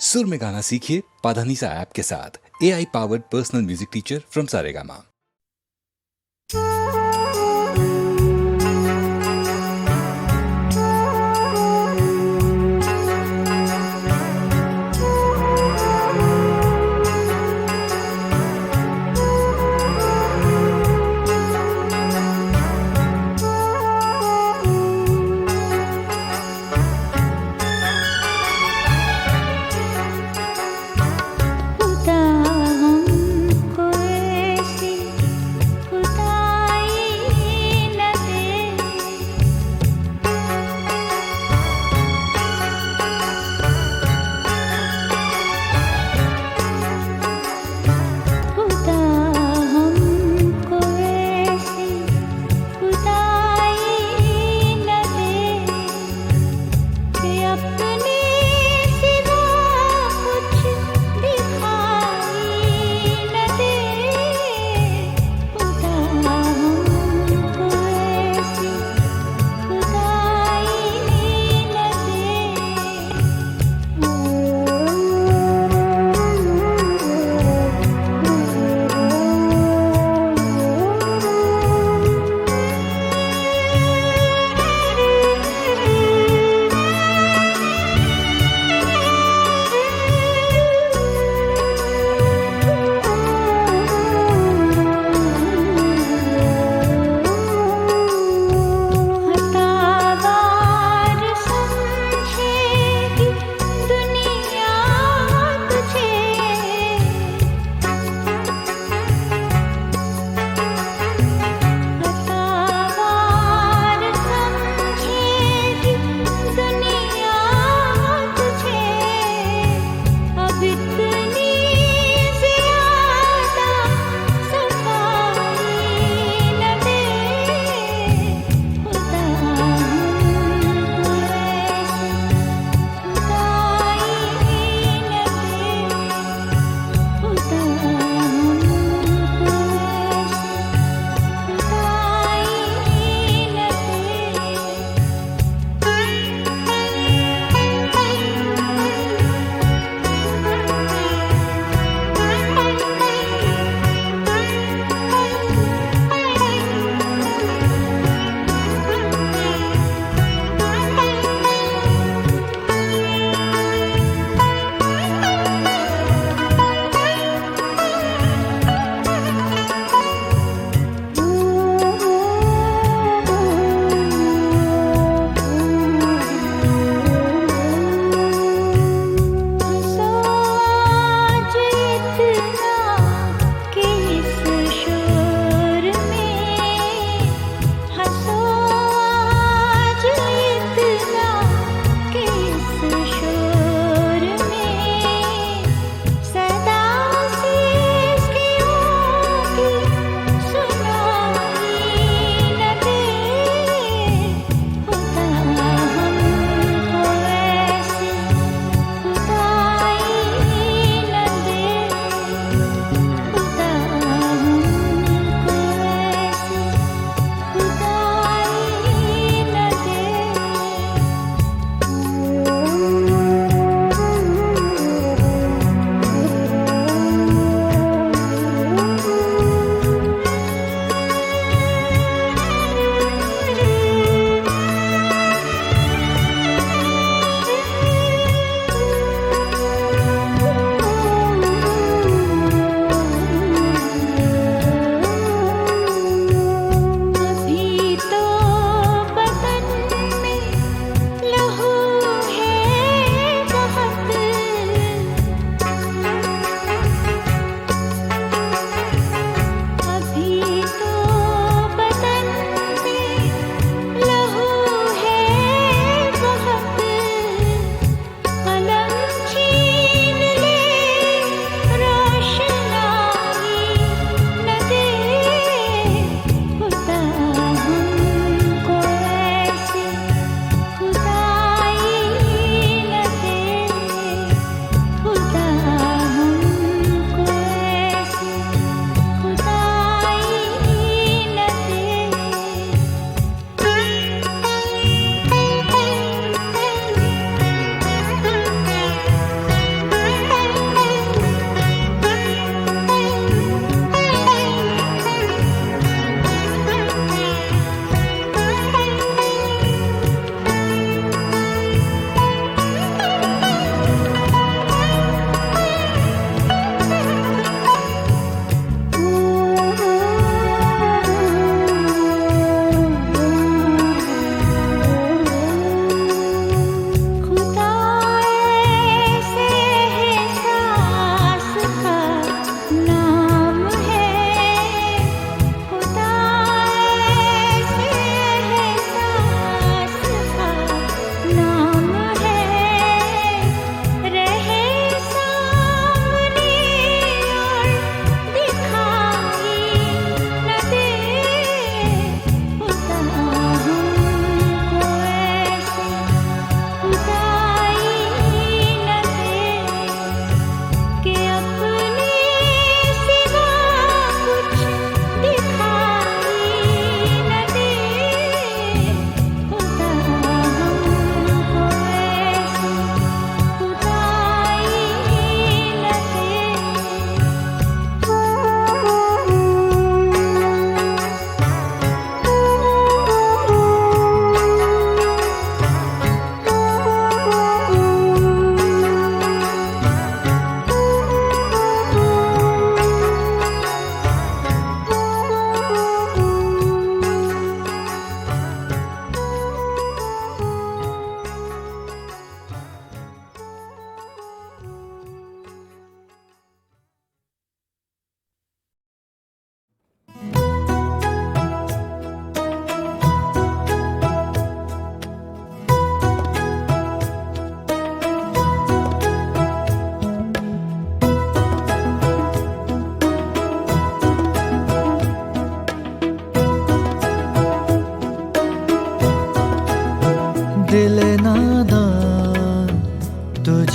सुर में गाना सीखिए पाधानीसा ऐप के साथ। AI powered personal music teacher from Saregama. खुदा हमको ऐसी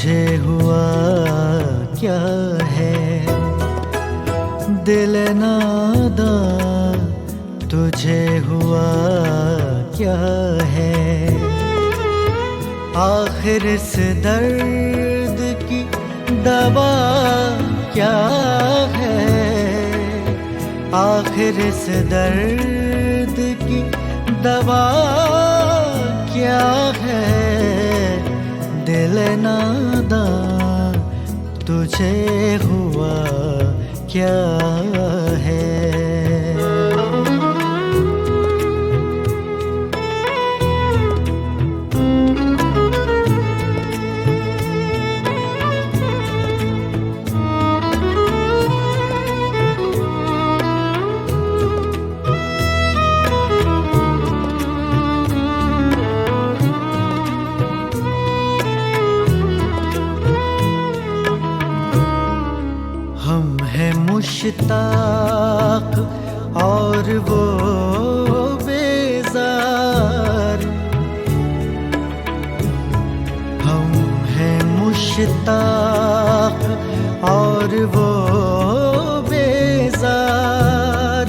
तुझे हुआ क्या है दिल नादा, तुझे हुआ क्या है। आखिर इस दर्द की दवा क्या है, आखिर इस दर्द की दवा क्या है। दिल नादा, तुझे हुआ क्या है। मुश्ताक और वो बेजार, हम हैं मुश्ताक और वो बेजार,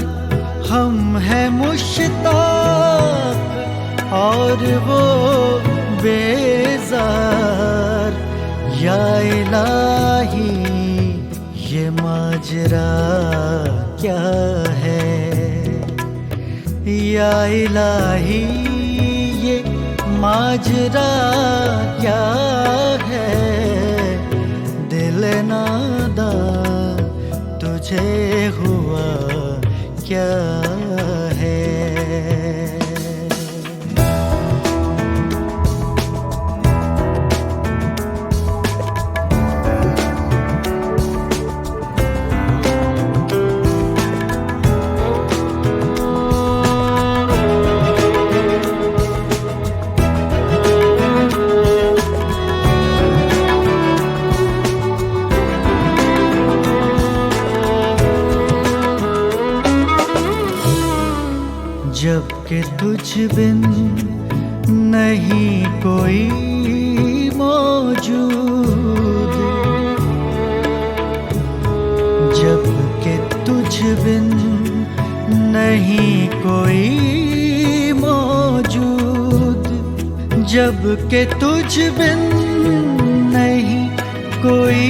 हम हैं मुश्ताक और वो बेजार। या इलाही ये माजरा क्या है, या इलाही ये माजरा क्या है। दिल नादा, तुझे हुआ क्या है। जब के तुझ बिन नहीं कोई मौजूद, जब के तुझ बिन नहीं कोई मौजूद, जब के तुझ बिन नहीं कोई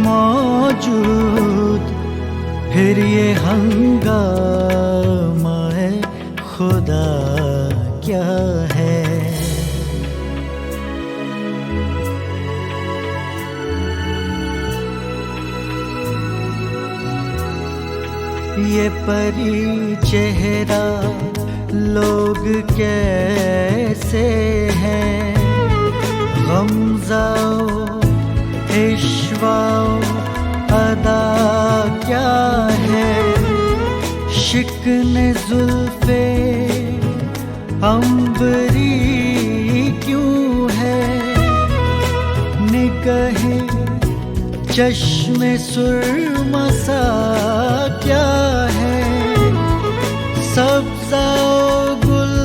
मौजूद। फिर ये हंगामा खुदा क्या है। ये परी चेहरा लोग कैसे हैं, गमज़ाओ इश्वाओ अदा क्या है। शिकने जुल्फे अंबरी क्यों है, निगाहे चश्मे सुरमसा क्या है। सब्ज़ा गुल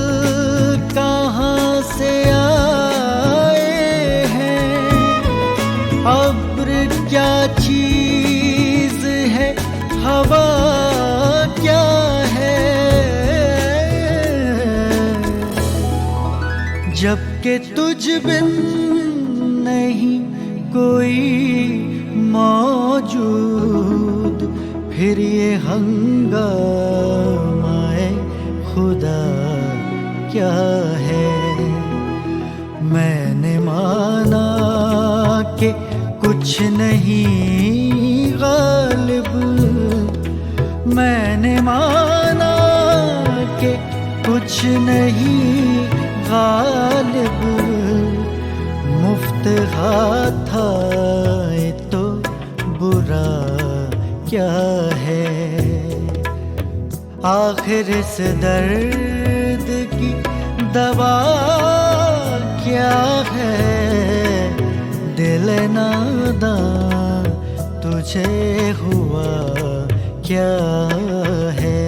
कहाँ से आए हैं, अब्र क्या चीज़ है, हवा क्या है। जब के तुझ बिन नहीं कोई मौजूद, फिर ये हंगामाए खुदा क्या है। मैंने माना कि कुछ नहीं गालिब, मैंने माना कि कुछ नहीं गालिब। मुफ्त था तो बुरा क्या है। आखिर इस दर्द की दवा क्या है। दिल नादा, तुझे हुआ क्या है।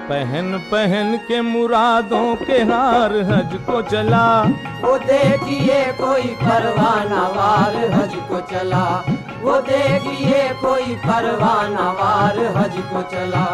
पहन पहन के मुरादों के हार हज को चला। वो देखिए कोई परवाना वार हज को चला, वो देखिए कोई परवाना वार हज को चला।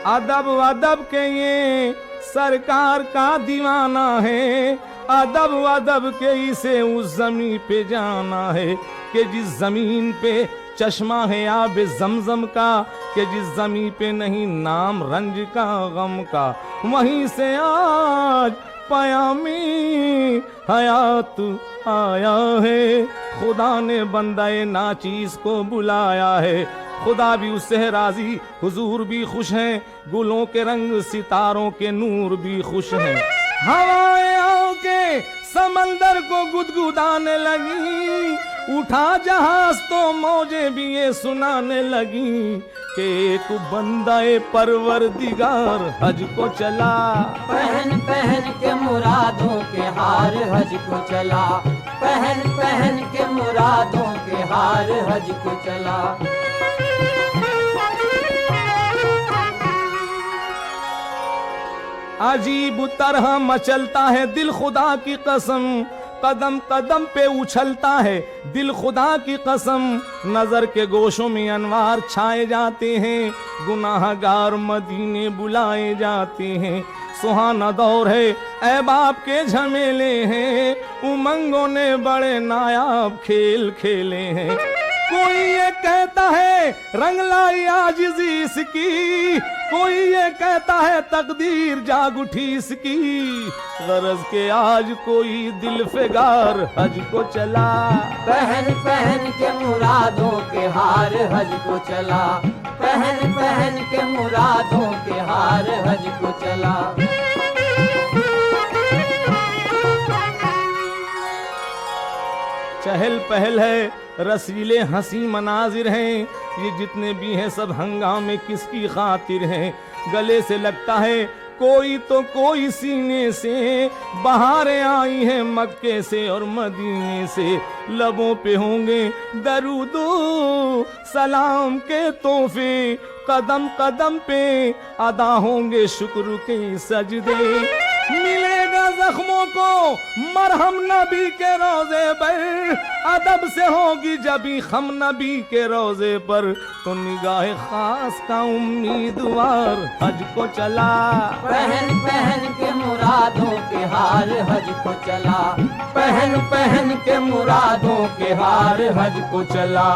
अदब अदब के ये सरकार का दीवाना है, अदब अदब के इसे उस जमीन पे जाना है कि जिस जमीन पे चश्मा है आब जमजम का, कि जिस जमीन पे नहीं नाम रंज का गम का, वहीं से आज पयामी हयात आया है। खुदा ने बंदाए नाचीज को बुलाया है, खुदा भी उससे राजी, हुजूर भी खुश हैं, गुलों के रंग सितारों के नूर भी खुश हैं। हवाएं आके समंदर को गुदगुदाने लगी, उठा जहाज तो मौजें भी ये सुनाने लगी कि एक बंदाए परवरदिगार हज को चला। पहन पहन के मुरादों के हार हज को चला, पहन पहन के मुरादों के हार हज को चला। अजीब तरह मचलता है दिल खुदा की कसम, कदम कदम पे उछलता है दिल खुदा की कसम। नजर के गोशों में अनवार छाए जाते हैं, गुनाहगार मदीने बुलाए जाते हैं। सुहाना दौर है ऐ बाप के झमेले हैं, उमंगों ने बड़े नायाब खेल खेले हैं। कोई ये कहता है रंग लाई आजिज़ी इसकी, कोई ये कहता है तकदीर जाग उठी इसकी। गरज के आज कोई दिल फिगार हज को चला। पहन पहन के मुरादों के हार हज को चला, पहन पहन के मुरादों के हार हज को चला। चहल पहल है, रसीले हंसी मनाजिर हैं, ये जितने भी हैं सब हंगामे किसकी खातिर हैं। गले से लगता है कोई तो कोई सीने से, बहारें आई हैं मक्के से और मदीने से। लबों पे होंगे दरूदो सलाम के तोहफे, कदम कदम पे अदा होंगे शुक्र के सजदे। मिलेगा जख्मों को मरहम नबी के रोजे पर, अदब से होगी जबी खम नबी के रोजे पर। तो निगाह खास का उम्मीदवार हज को चला। पहन पहन के मुरादों के हार हज को चला, पहन पहन के मुरादों के हार हज को चला।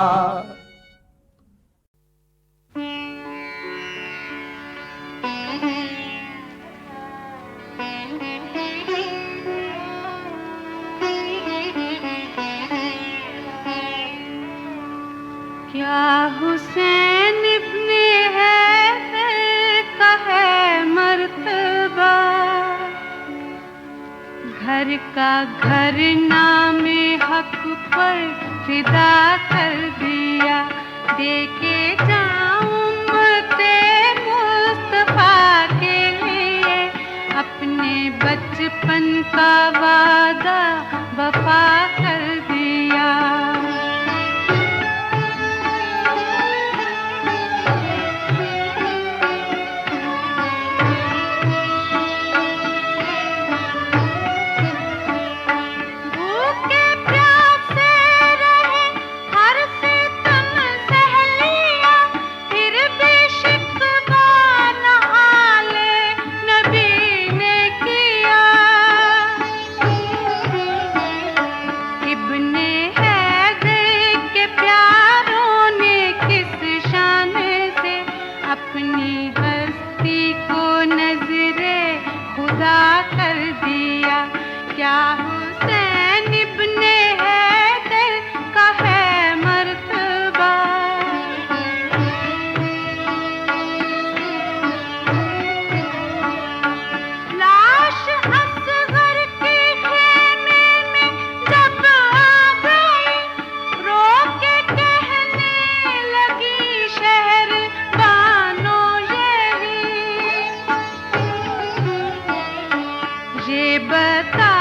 क्या हुसैन इब्ने हैदर का है मर्तबा, घर का घर नामे हक पर फिदा कर दिया। देके जाऊं उम्मते मुस्तफा के लिए, अपने बचपन का वादा वफा कर दिया। ये बता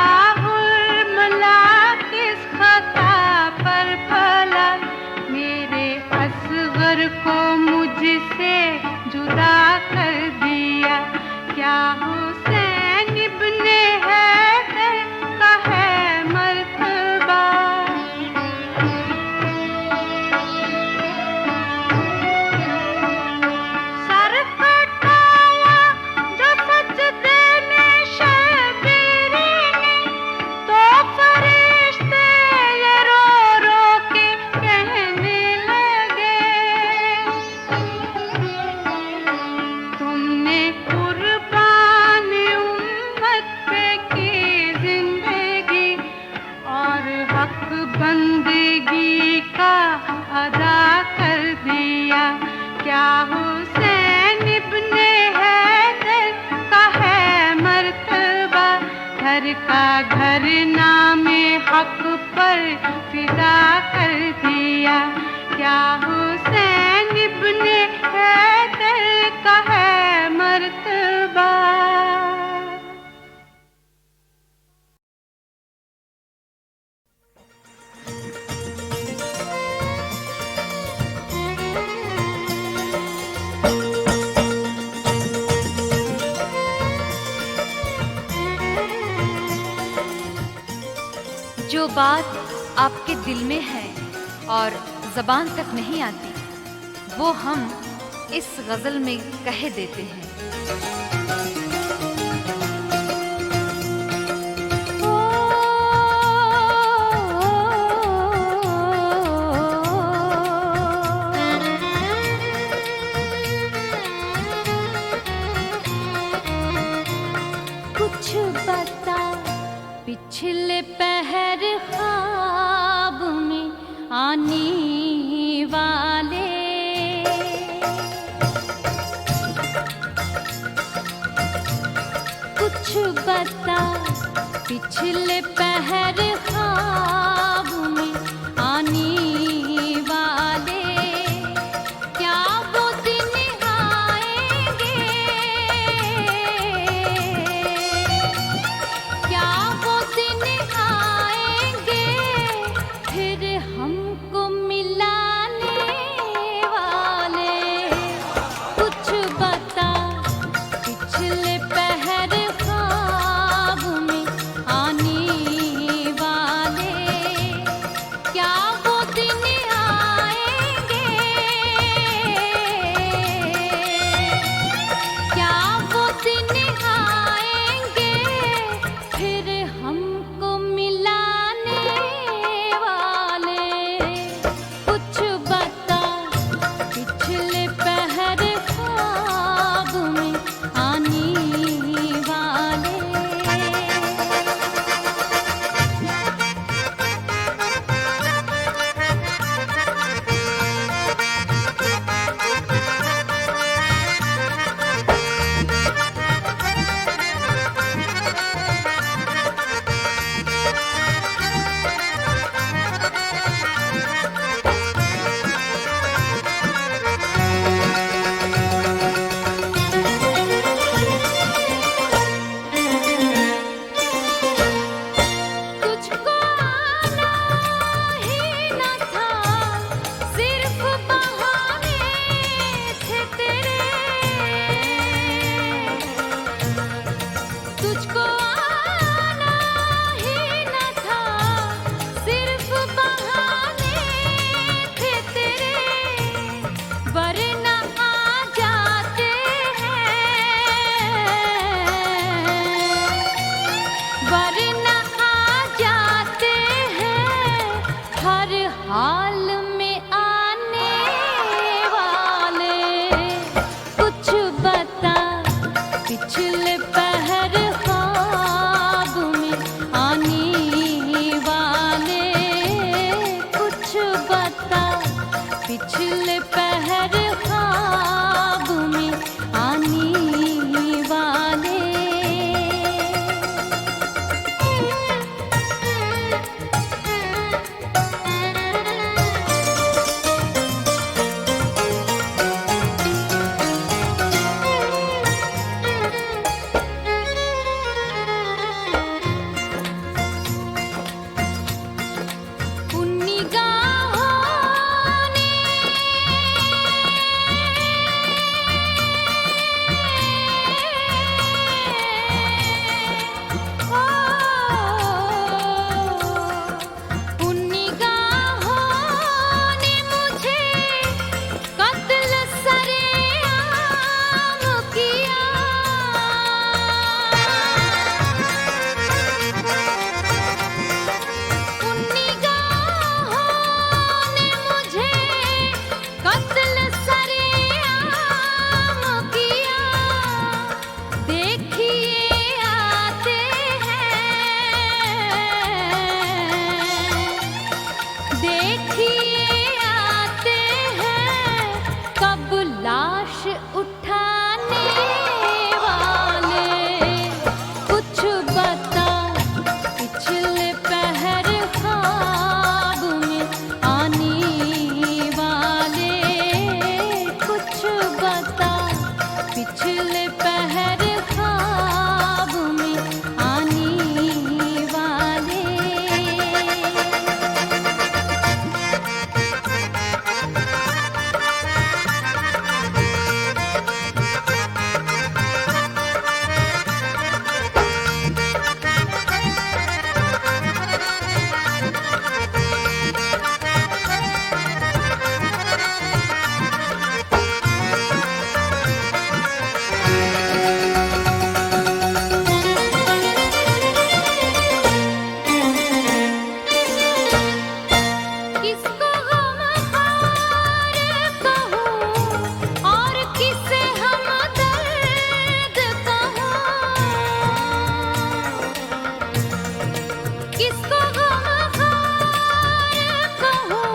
क्या हुसैन इब्ने हैदर का है मर्तबा, घर का घर नामे हक पर फिदा कर दिया। क्या हुसैन इब्ने हैदर का है मर्तबा। जो बात आपके दिल में है और ज़बान तक नहीं आती, वो हम इस गज़ल में कह देते हैं। कुछ बता पिछले पहर ख्वाब में आने वाले, कुछ बता पिछले पहर ख्वाब में आने वाले, क्या वो दिन आएंगे, क्या वो दिन आएंगे फिर हमको मिलाने वाले। कुछ बता पिछले पहर ख्वाब में आने पिछले पहर ख्वाब में आने वाले। किसको गमख्वार कहूँ और किसे हमदर्द कहूँ। किसको गमख्वार कहूँ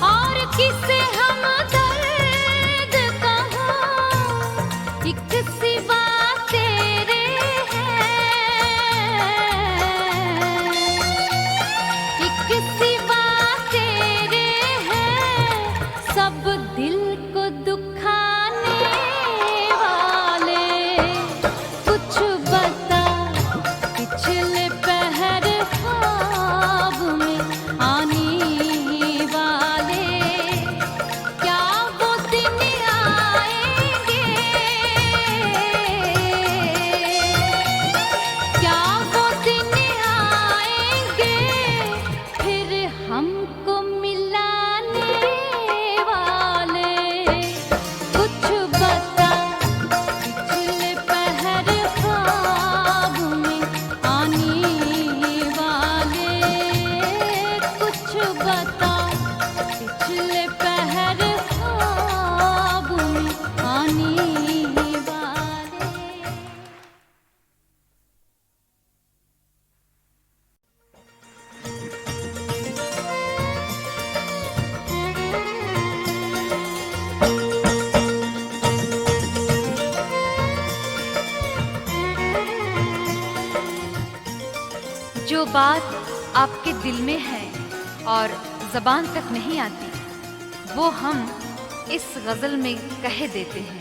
और किसे हमदर्द कहूँ। एक सिवा तेरे है, एक सिवा तेरे हैं सब दिल को दुखाने वाले। कुछ बता पिछले पहर ख्वाब में आने वाले। क्या वो दिन आएंगे, क्या वो दिन आएंगे फिर हमको मिलाने वाले। कुछ बता पिछले पहर ख्वाब में आने वाले। कुछ बता पिछले पहर ख्वाब में आने वाले। जो बात आपके दिल में है और ज़बान तक नहीं आती, वो हम इस गज़ल में कह देते हैं।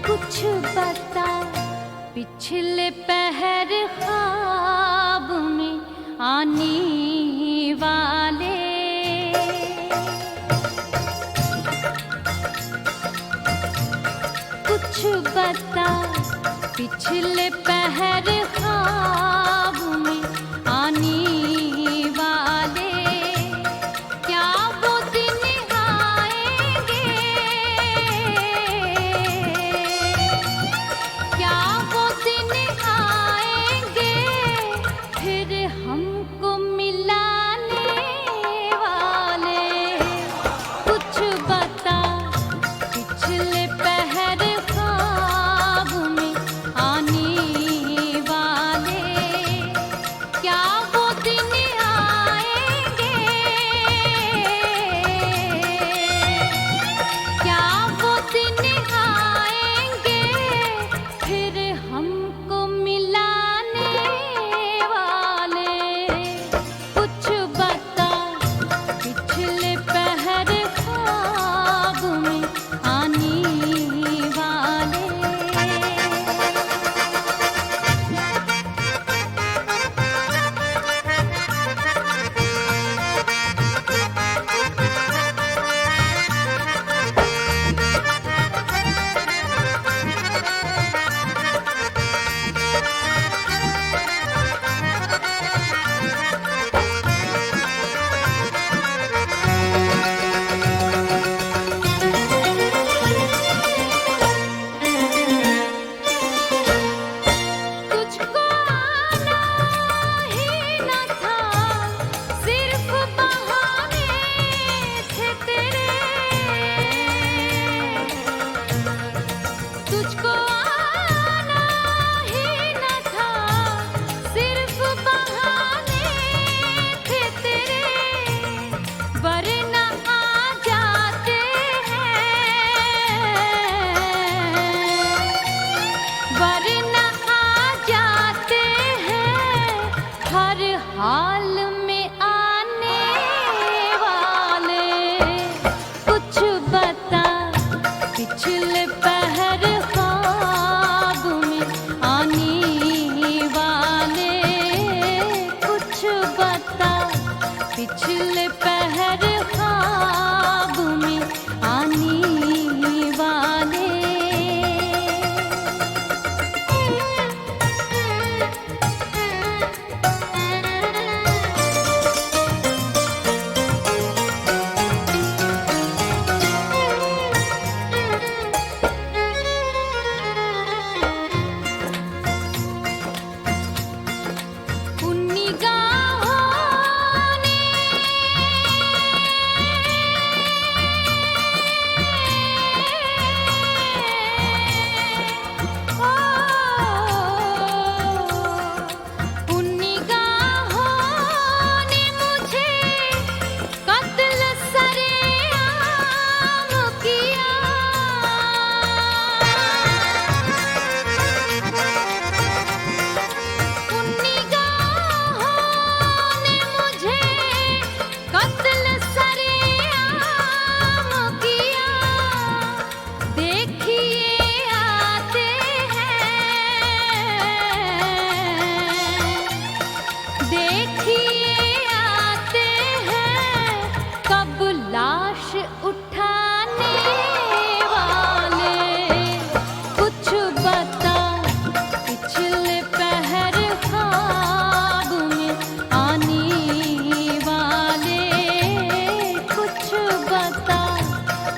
कुछ बता पिछले पहर ख्वाब में आने वाले। कुछ बता पिछले पहर ख्वाब में आने वाले। क्या वो दिन आएंगे, क्या वो दिन आएंगे फिर हमको मिलाने वाले। कुछ बता पिछले पहर ख्वाब में आने वाले।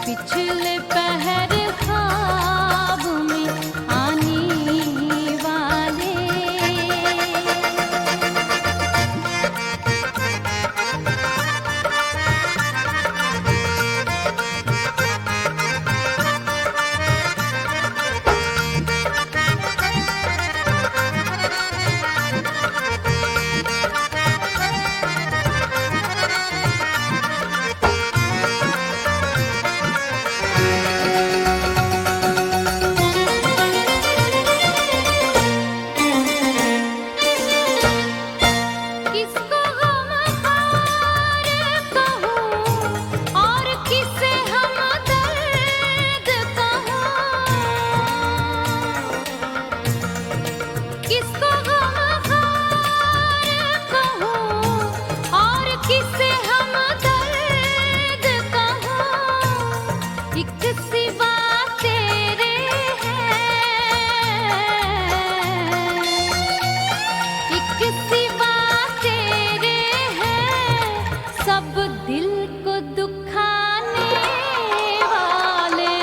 पिछले पहर ख्वाब में आने वाले। किसको गमखार कहूँ और किसे हमदर्द कहूँ, किसको गमखार कहूँ और किसे हमदर्द कहूँ। एक सिवा तेरे है, एक सिवा तेरे हैं, सब दिल को दुखाने वाले।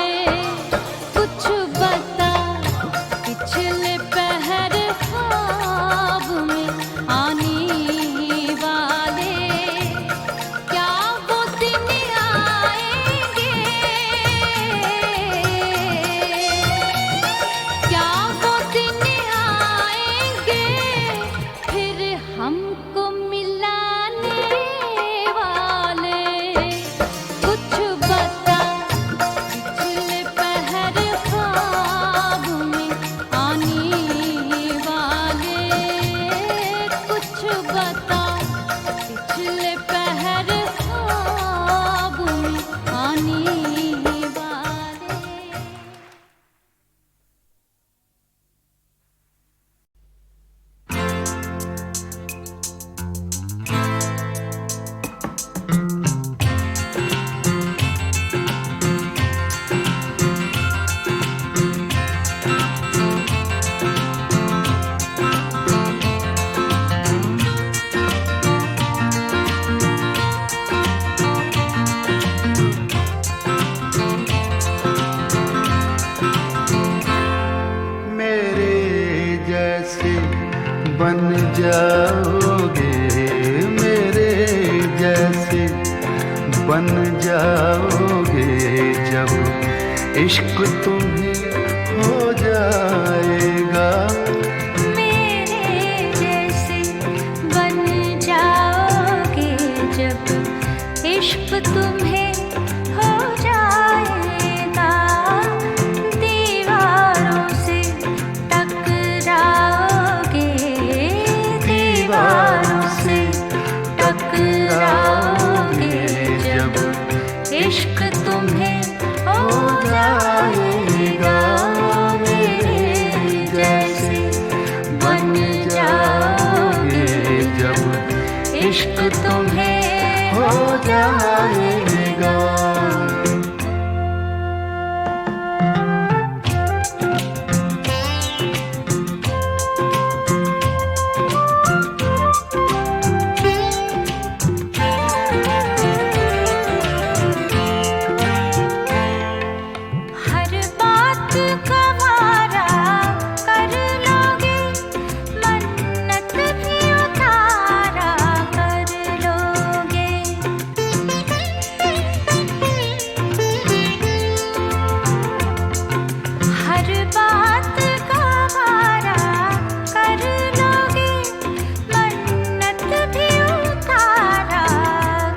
कुछ बता पिछले पहर ख्वाब में आने वाले। क्या वो दिन आएंगे, क्या वो दिन आएंगे फिर हमको मिलाने वाले। कुछ बता पिछले पहर ख्वाब में आने वाले। कुछ बता पिछले पहर ख्वाब में आने वाले। मेरे जैसे बन जाओगे, मेरे जैसे बन जाओगे जब इश्क तुम्हें हो जाएगा। मेरे जैसे बन जाओगे जब इश्क तुम्हें हो जाएगा। दीवारों से टकराओगे, दीवारों से टकराओगे जब इश्क तुम्हें हो जाएगा। मेरे जैसे बन जाओगे जब इश्क तुम्हें हो जाएगा। हर बात का वारा कर लोगे, मन्नत भी उतारा कर लोगे। हर बात का वारा कर लोगे, मन्नत भी उतारा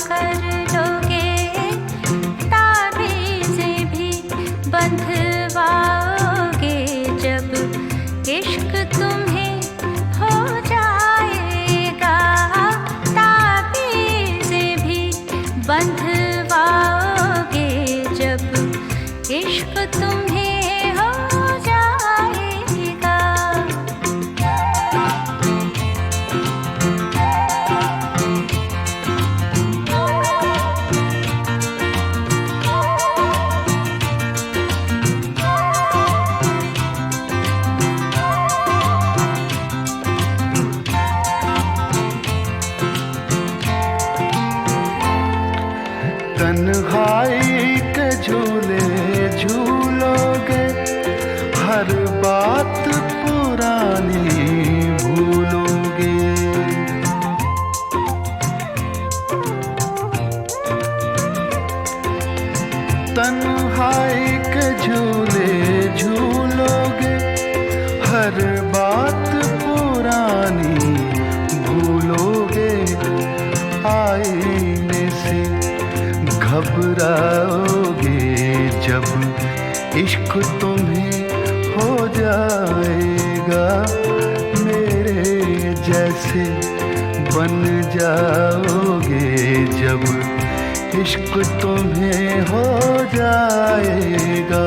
कर लोगे। ताबीज़ें भी बंधवाओगे जब इश्क तुम्हें हो जाएगा। ताबीज़ें भी बंधवाओगे जब इश्क तुम्हें हो जाएगा। तन्हाई के झूले बात पुरानी भूलोगे। तन्हाई के झूले झूलोगे, हर बात पुरानी भूलोगे। आईने से घबराओगे जब इश्क तुम्हें हो जाएगा। मेरे जैसे बन जाओगे जब इश्क तुम्हें हो जाएगा।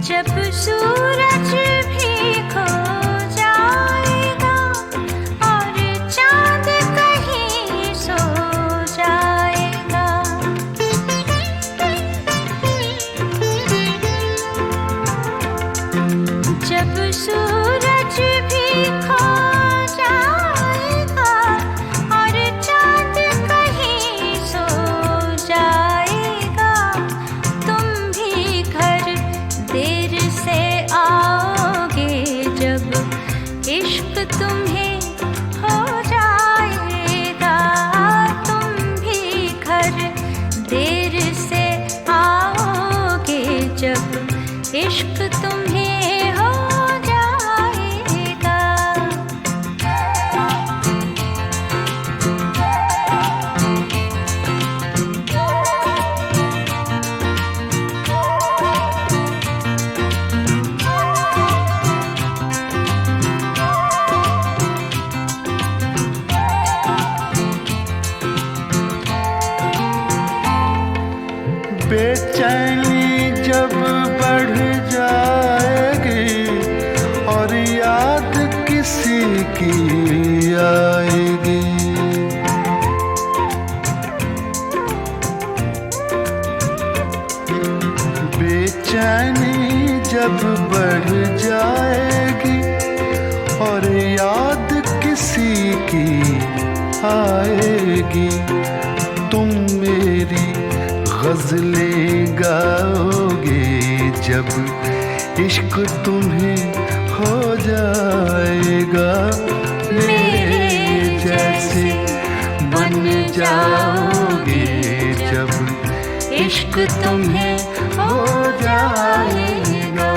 जब सूरज भी खो जाएगा और चांद कहीं सो जाएगा। जब सूरज भी खो जाएगा और चांद कहीं सो जाएगा, तुम भी घर देर से आओगे जब इश्क तुम्हें हो जाएगा। तुम भी घर देर से आओगे जब इश्क तुम्हें हो जाएगा। बेचैनी जब बढ़ जाएगी और याद किसी की आएगी। बेचैनी जब बढ़ जाएगी और याद किसी की आएगी। तुम मेरी गज़लें गाओगे जब इश्क तुम्हें हो जाएगा। मेरे जैसे बन जाओगे जब इश्क तुम्हें हो जाएगा।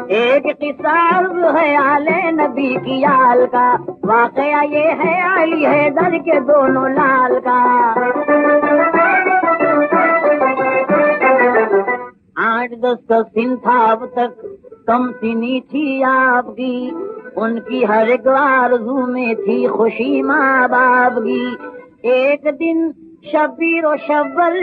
एक किस्सा है आले नबी की आल का, वाकया ये है अली हैदर के दोनों लाल का। 8-10 दिन था अब तक कम सिनी थी आपकी, उनकी हर एक आरज़ू में थी खुशी माँ बाप की। एक दिन शब्बीर और शव्वल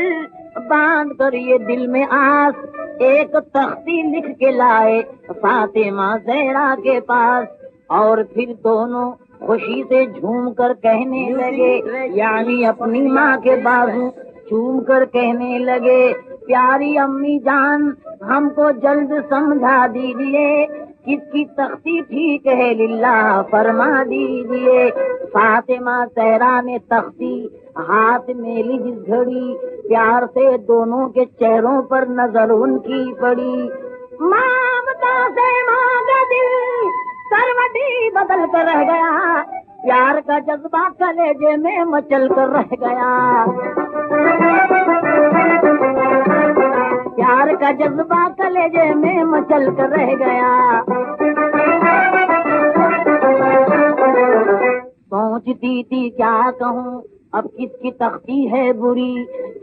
बांध कर ये दिल में आस, एक तख्ती लिख के लाए फातिमा ज़हरा के पास। और फिर दोनों खुशी से झूम कर कहने लगे, यानी अपनी माँ के बाजू चूम कर कहने लगे, प्यारी अम्मी जान हमको जल्द समझा दीजिए, किसकी तख्ती ठीक है लिल्ला फरमा दीजिए। फातिमा ज़हरा ने तख्ती हाथ में ली जिस घड़ी, प्यार से दोनों के चेहरों पर नजर उनकी पड़ी। ममता से मांगा दिल सरवटी बदल कर रह गया, प्यार का जज्बा कलेजे में मचल कर रह गया। प्यार का जज्बा कलेजे में मचल कर रह गया। सोचती थी क्या कहूँ अब किसकी तख्ती है बुरी,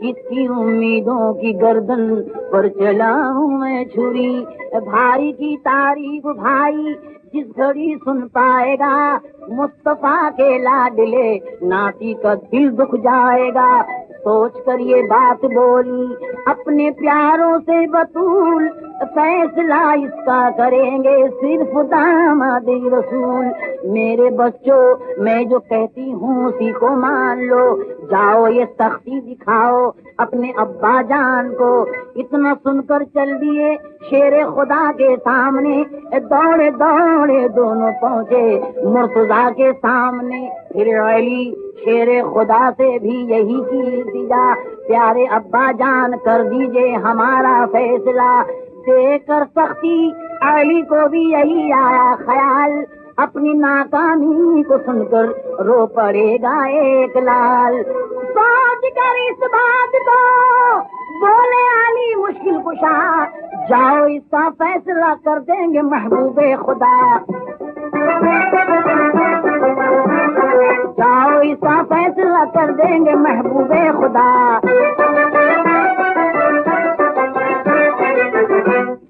किसकी उम्मीदों की गर्दन पर चलाऊं मैं छुरी। भाई की तारीफ भाई जिस घड़ी सुन पाएगा, मुस्तफा के लाडले नाती का दिल दुख जाएगा। सोच कर ये बात बोली अपने प्यारों से बतूल, फैसला इसका करेंगे सिर्फ दामाद रसूल। मेरे बच्चों मैं जो कहती हूँ उसी को मान लो, जाओ ये सख्ती दिखाओ अपने अब्बा जान को। इतना सुनकर चल दिए शेरे खुदा के सामने, दौड़े दौड़े दोनों पहुँचे मुर्तजा के सामने। फिर अली शेरे खुदा से भी यही की इल्तिजा, प्यारे अब्बा जान कर दीजिए हमारा फैसला। देकर सख्ती अली को भी यही आया ख्याल, अपनी नाकामी को सुनकर रो पड़ेगा एक लाल। सोच कर इस बात को बोले अली मुश्किल कुशा, जाओ इसका फैसला कर देंगे महबूबे खुदा। जाओ इसका फैसला कर देंगे महबूबे खुदा।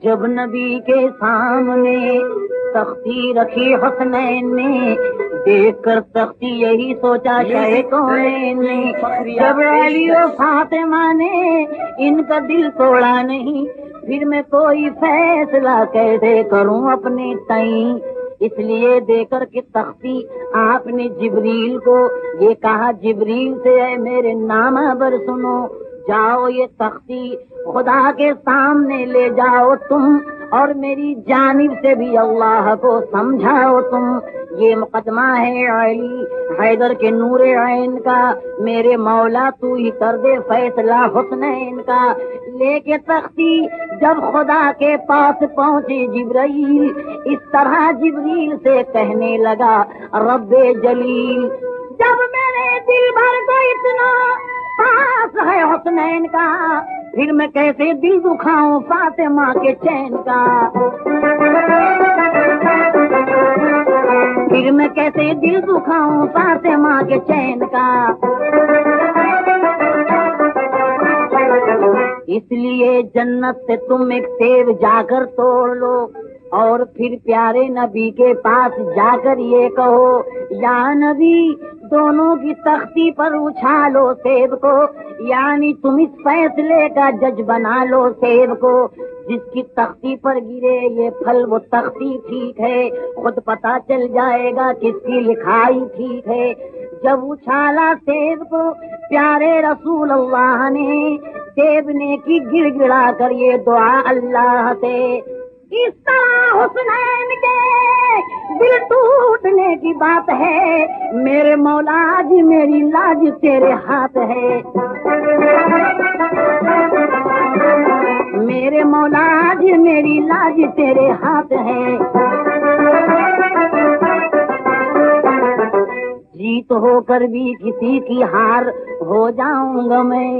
जब नबी के सामने तख्ती रखी हुसनैन ने, देखकर तख्ती यही सोचा शैतान ने। जब अली और फातिमा ने इनका दिल तोड़ा नहीं, फिर मैं कोई फैसला कैसे करूं अपने तई। इसलिए देकर के तख्ती आपने जिब्रील को ये कहा, जिब्रील से है मेरे नामा पर सुनो, जाओ ये तख्ती खुदा के सामने ले जाओ तुम, और मेरी जानिब से भी अल्लाह को समझाओ तुम। ये मुकदमा है अली हैदर के नूरे ऐन का, मेरे मौला तू ही कर दे फैसला हुस्नैन का। लेके तख्ती जब खुदा के पास पहुँचे जिब्रील, इस तरह जिब्रील से कहने लगा रब्बे जलील, जब मेरे दिल भर को इतना पास है हुस्नैन का, फिर मैं कैसे दिल दुखाऊं फातिमा के चैन का। फिर मैं कैसे दिल दुखाऊं फातिमा के चैन का। इसलिए जन्नत से तुम एक सेब जाकर तोड़ लो, और फिर प्यारे नबी के पास जाकर ये कहो, या नबी दोनों की तख्ती पर उछालो सेब को, यानी तुम इस फैसले का जज बना लो सेब को। जिसकी तख्ती पर गिरे ये फल वो तख्ती ठीक है, खुद पता चल जाएगा किसकी लिखाई ठीक है। जब उछाला सेब को प्यारे रसूल अल्लाह ने, सेब ने की गिड़गिड़ा कर ये दुआ अल्लाह से, इस तरह हुस्नैन के दिल टूटने की बात है, मेरे मौला आज मेरी लाज तेरे हाथ है। मेरे मौला आज मेरी लाज तेरे हाथ है। जीत होकर भी किसी की हार हो जाऊंगा मैं,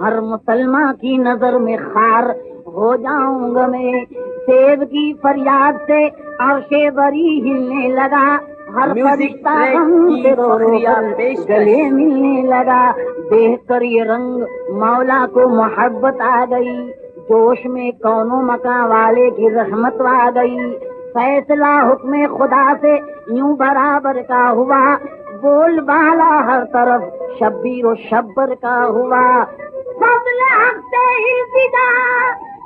हर मुसलमान की नजर में खार हो जाऊंगा मैं। सेब की फरियाद से अर्शे बरी हिलने लगा, हर फरिश्ता हमसे रो रो कर गले मिलने लगा। देख कर ये रंग मौला को मोहब्बत आ गई, जोश में कौनो मकान वाले की रहमत आ गई। फैसला हुक्म खुदा से यूं बराबर का हुआ, बोल बाला हर तरफ शब्बीर और शब्बर का हुआ। फज़ल हक़ से इल्तिजा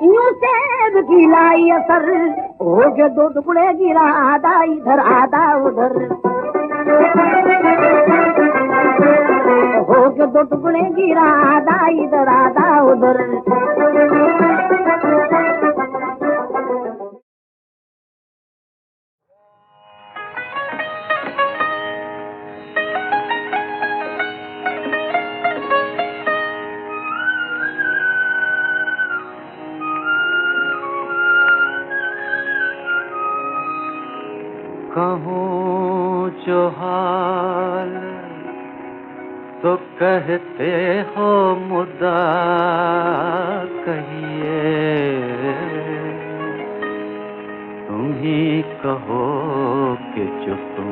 यूं सेब की लाई असर, हो के दो टुकड़े गिरा आधा इधर आधा उधर। हो के दो टुकड़े गिरा आधा इधर आधा उधर। कहूँ जो हाल तो कहते हो मुद्दा कहिए, तुम ही कहो कि जो तुम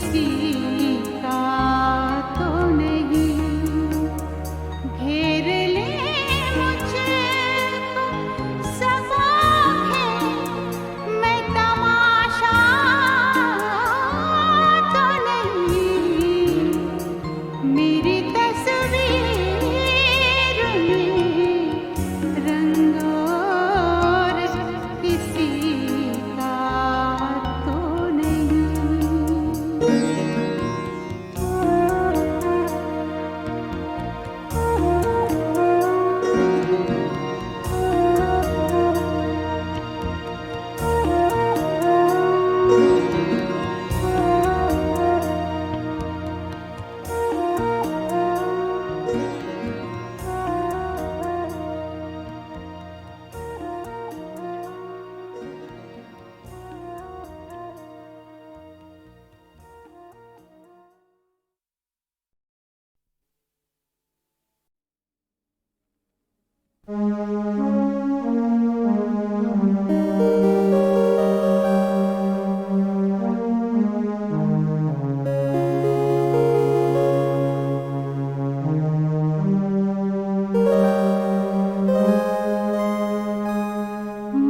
किसी का तो नहीं, घेर ले मुझको सब आँखें, मैं तमाशा तो नहीं, मेरी तस्वीर में रंगोर किसी का तो नहीं।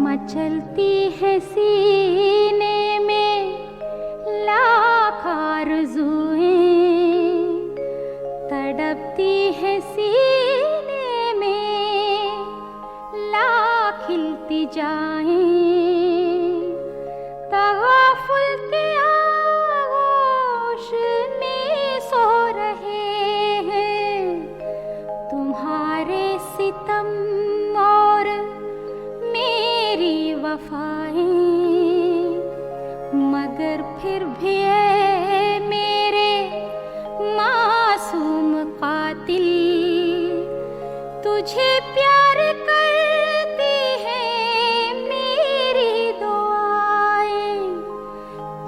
मचलती है सीने में लाख आरज़ुएं, तड़पती है सीने में लाख खिलती जाएं, तग़ाफ़ुल के आगोश में सो रहे हैं तुम्हारे सितम और मेरी वफ़ाएं, मगर फिर भी है मेरे मासूम कातिल, तुझे प्यार करती है मेरी दुआएं,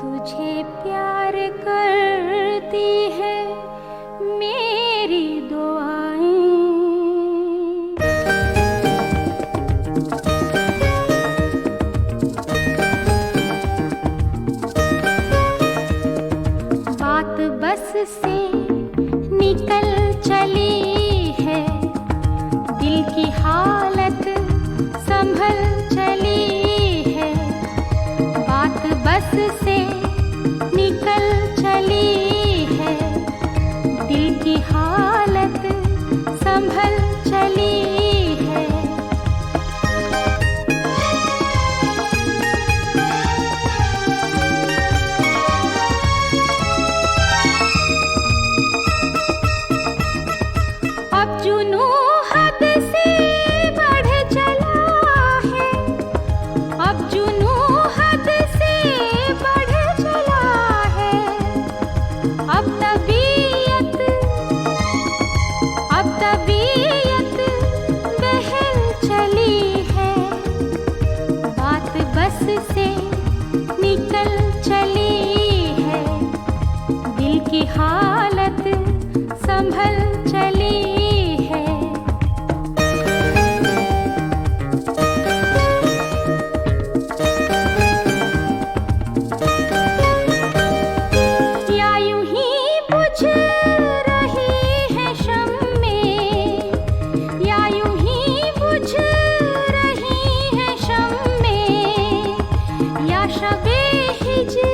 तुझे प्यार करती है मेरी दुआएं। बात बस से निकल चली है, दिल की हालत संभल चली है, बात बस से निकल चली है, दिल की हालत संभल चली है। अब जुनू हद से बढ़ चला है, अब जुनू हद से बढ़ चला है, अब तबीयत बहल चली है, बात बस से निकल चली है, दिल की हालत संभल चली है। या यूं ही बुझ रही है शम्में, या यूं ही बुझ रही है शम्में, या शबे हिज्र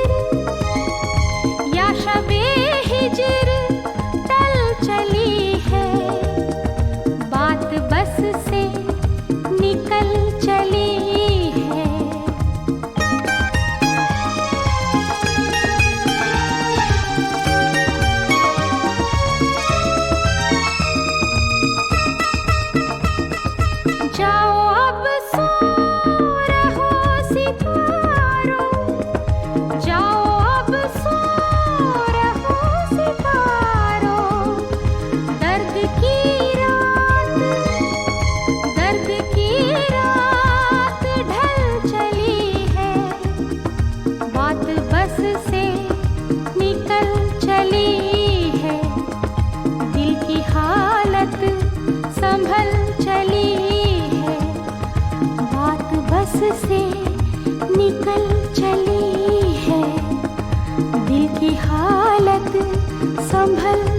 टल चली है, बात बस से निकल चली है। जाओ अब सो रहो सितारों, जाओ अब सो रहो सितारों, दर्द की रात ढल चली है, बात बस से निकल चली है, दिल की हालत संभल चली है, बात बस से निकल चली है, दिल की की हालत संभल